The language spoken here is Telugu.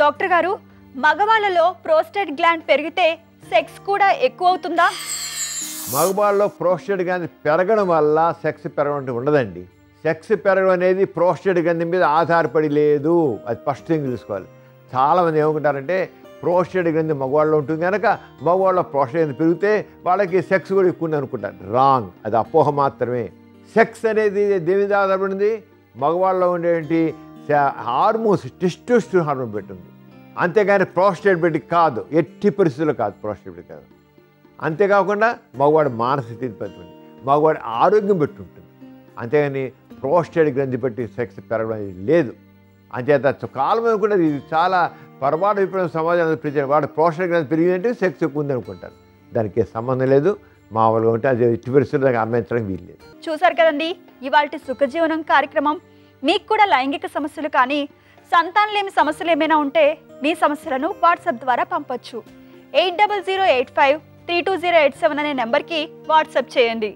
డాక్టర్ గారు, మగవాళ్ళలో ప్రోస్టేట్ గ్లాండ్ పెరిగితే సెక్స్ కూడా ఎక్కువ అవుతుందా? మగవాళ్ళలో ప్రోస్టేట్ గ్లాండ్ పెరగడం వల్ల సెక్స్ పెరగడం ఉండదండి. సెక్స్ పెరగడం అనేది ప్రోస్టేట్ గ్లాండ్ మీద ఆధారపడి లేదు. అది ఫస్ట్ థింగ్ చూసుకోవాలి. చాలామంది ఏమనుకుంటారంటే ప్రోస్టేట్ గ్లాండ్ మగవాళ్ళలో ఉంటుంది కనుక మగవాళ్ళ ప్రోస్టేట్ గ్లాండ్ పెరిగితే వాళ్ళకి సెక్స్ కూడా ఎక్కువ ఉంది అనుకుంటారు. రాంగ్. అది అపోహ మాత్రమే. సెక్స్ అనేది దేని మీద ఆధారపడింది? మగవాళ్ళలో ఉండేటి హార్మోన్స్, టెస్టోస్టెరాన్ హార్మోన్ పెట్టింది. అంతేగాని ప్రోస్టేట్ పెట్టి కాదు. ఎట్టి పరిస్థితుల్లో కాదు ప్రోస్టేట్ పెట్టి కాదు. అంతేకాకుండా మగవాడి మానసిక స్థితి పెడుతుంది, మగవాడి ఆరోగ్యం పెట్టి ఉంటుంది. అంతేగాని ప్రోస్టేట్ గ్రంథి పెట్టి సెక్స్ పెరగడం అనేది లేదు. అంచేత కాలం అనుకుంటే ఇది చాలా పొరపాటు అభిప్రాయం సమాజంలో ప్రచారం. వాడు ప్రోస్టేట్ గ్రంథి పెరిగిందంటే సెక్స్ ఎక్కువ ఉంది అనుకుంటారు. దానికి సంబంధం లేదు. మామూలుగా ఉంటే అది ఎట్టి పరిస్థితుల్లో అమ్మించడానికి వీలు లేదు. చూసారు కదండి ఇవాల్టి సుఖజీవనం కార్యక్రమం. మీకు కూడా లైంగిక సమస్యలు కానీ సంతానలేమి సమస్యలు ఏమైనా ఉంటే మీ సమస్యలను వాట్సాప్ ద్వారా పంపొచ్చు. 8008532087 అనే నెంబర్కి వాట్సాప్ చేయండి.